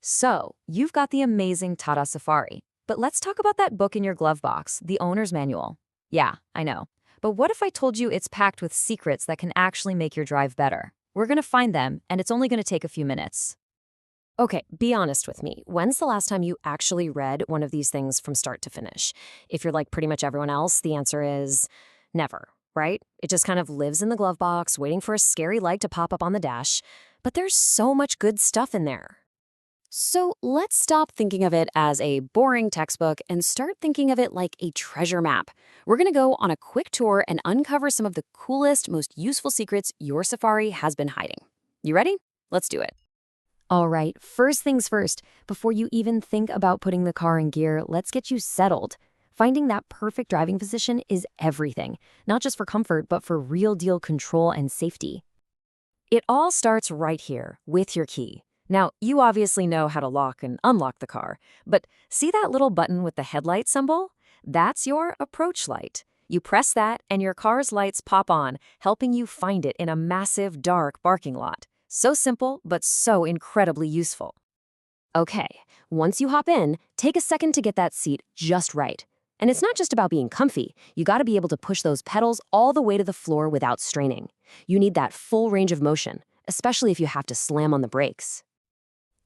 So, you've got the amazing Tata Safari. But let's talk about that book in your glove box, the owner's manual. Yeah, I know. But what if I told you it's packed with secrets that can actually make your drive better? We're going to find them, and it's only going to take a few minutes. Okay, be honest with me. When's the last time you actually read one of these things from start to finish? If you're like pretty much everyone else, the answer is never, right? It just kind of lives in the glove box, waiting for a scary light to pop up on the dash. But there's so much good stuff in there. So let's stop thinking of it as a boring textbook and start thinking of it like a treasure map. We're going to go on a quick tour and uncover some of the coolest, most useful secrets your Safari has been hiding. You ready? Let's do it. All right, first things first, before you even think about putting the car in gear, let's get you settled. Finding that perfect driving position is everything, not just for comfort, but for real deal control and safety. It all starts right here with your key. Now, you obviously know how to lock and unlock the car, but see that little button with the headlight symbol? That's your approach light. You press that and your car's lights pop on, helping you find it in a massive, dark parking lot. So simple, but so incredibly useful. Okay, once you hop in, take a second to get that seat just right. And it's not just about being comfy. You got to be able to push those pedals all the way to the floor without straining. You need that full range of motion, especially if you have to slam on the brakes.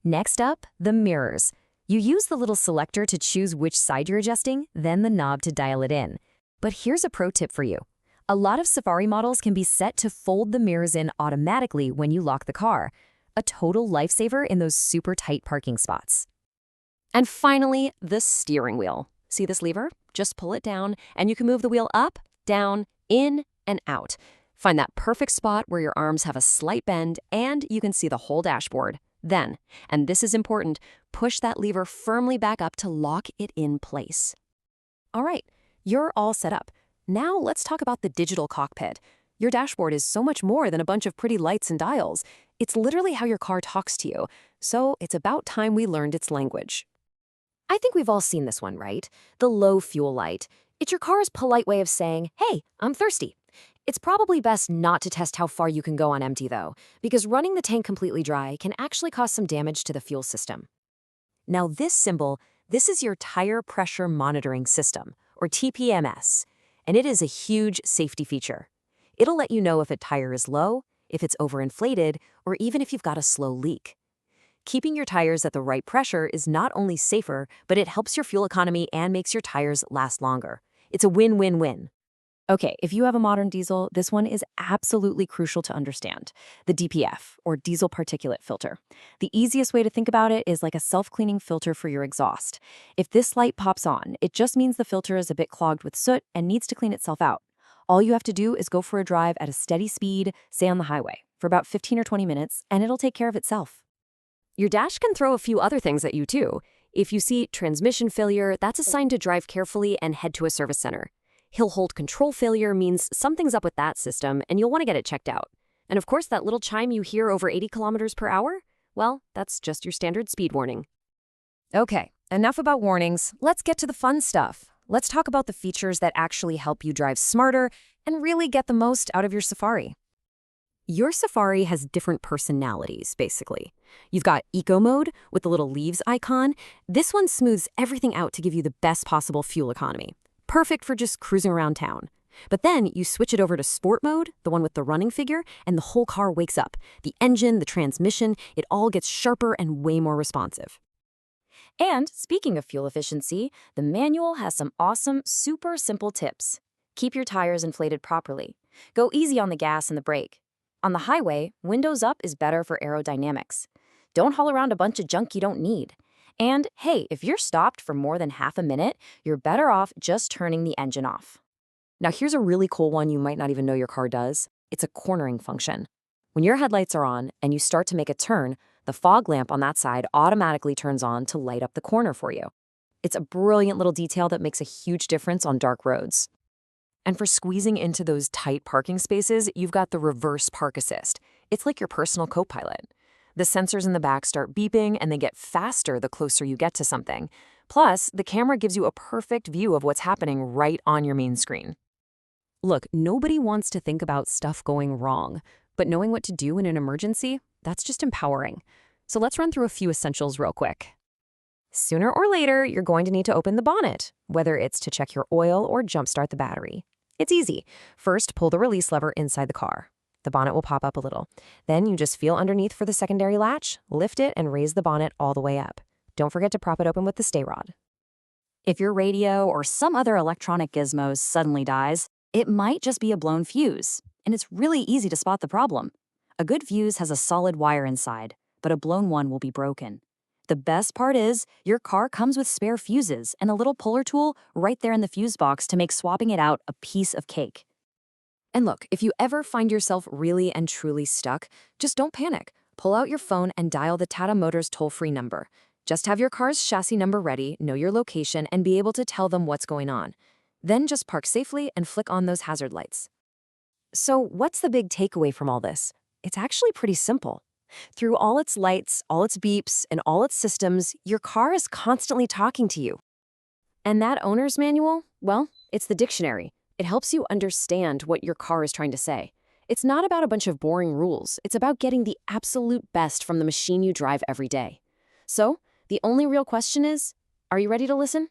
Next up, the mirrors. You use the little selector to choose which side you're adjusting, then the knob to dial it in. But here's a pro tip for you. A lot of Safari models can be set to fold the mirrors in automatically when you lock the car. A total lifesaver in those super tight parking spots. And finally, the steering wheel. See this lever? Just pull it down, and you can move the wheel up, down, in, and out. Find that perfect spot where your arms have a slight bend, and you can see the whole dashboard. Then, and this is important, push that lever firmly back up to lock it in place. All right, you're all set up. Now let's talk about the digital cockpit. Your dashboard is so much more than a bunch of pretty lights and dials. It's literally how your car talks to you. So it's about time we learned its language. I think we've all seen this one, right? The low fuel light. It's your car's polite way of saying, hey, I'm thirsty. It's probably best not to test how far you can go on empty, though, because running the tank completely dry can actually cause some damage to the fuel system. Now this symbol, this is your tire pressure monitoring system, or TPMS, and it is a huge safety feature. It'll let you know if a tire is low, if it's overinflated, or even if you've got a slow leak. Keeping your tires at the right pressure is not only safer, but it helps your fuel economy and makes your tires last longer. It's a win-win-win. Okay, if you have a modern diesel, this one is absolutely crucial to understand. The DPF, or diesel particulate filter. The easiest way to think about it is like a self-cleaning filter for your exhaust. If this light pops on, it just means the filter is a bit clogged with soot and needs to clean itself out. All you have to do is go for a drive at a steady speed, say on the highway, for about 15 or 20 minutes, and it'll take care of itself. Your dash can throw a few other things at you too. If you see transmission failure, that's a sign to drive carefully and head to a service center. Hill hold control failure means something's up with that system and you'll want to get it checked out. And of course, that little chime you hear over 80 kilometers per hour? Well, that's just your standard speed warning. Okay, enough about warnings. Let's get to the fun stuff. Let's talk about the features that actually help you drive smarter and really get the most out of your Safari. Your Safari has different personalities, basically. You've got Eco Mode with the little leaves icon. This one smooths everything out to give you the best possible fuel economy. Perfect for just cruising around town. But then you switch it over to Sport Mode, the one with the running figure, and the whole car wakes up. The engine, the transmission, it all gets sharper and way more responsive. And speaking of fuel efficiency, the manual has some awesome, super simple tips. Keep your tires inflated properly. Go easy on the gas and the brake. On the highway, windows up is better for aerodynamics. Don't haul around a bunch of junk you don't need. And hey, if you're stopped for more than half a minute, you're better off just turning the engine off. Now here's a really cool one you might not even know your car does. It's a cornering function. When your headlights are on and you start to make a turn, the fog lamp on that side automatically turns on to light up the corner for you. It's a brilliant little detail that makes a huge difference on dark roads. And for squeezing into those tight parking spaces, you've got the reverse park assist. It's like your personal co-pilot. The sensors in the back start beeping and they get faster the closer you get to something. Plus, the camera gives you a perfect view of what's happening right on your main screen. Look, nobody wants to think about stuff going wrong, but knowing what to do in an emergency, that's just empowering. So let's run through a few essentials real quick. Sooner or later, you're going to need to open the bonnet, whether it's to check your oil or jumpstart the battery. It's easy. First, pull the release lever inside the car. The bonnet will pop up a little. Then you just feel underneath for the secondary latch, lift it, and raise the bonnet all the way up. Don't forget to prop it open with the stay rod. If your radio or some other electronic gizmo suddenly dies, it might just be a blown fuse, and it's really easy to spot the problem. A good fuse has a solid wire inside, but a blown one will be broken. The best part is, your car comes with spare fuses and a little puller tool right there in the fuse box to make swapping it out a piece of cake. And look, if you ever find yourself really and truly stuck, just don't panic. Pull out your phone and dial the Tata Motors toll-free number. Just have your car's chassis number ready, know your location, and be able to tell them what's going on. Then just park safely and flick on those hazard lights. So what's the big takeaway from all this? It's actually pretty simple. Through all its lights, all its beeps, and all its systems, your car is constantly talking to you. And that owner's manual? Well, it's the dictionary. It helps you understand what your car is trying to say. It's not about a bunch of boring rules. It's about getting the absolute best from the machine you drive every day. So, the only real question is, are you ready to listen?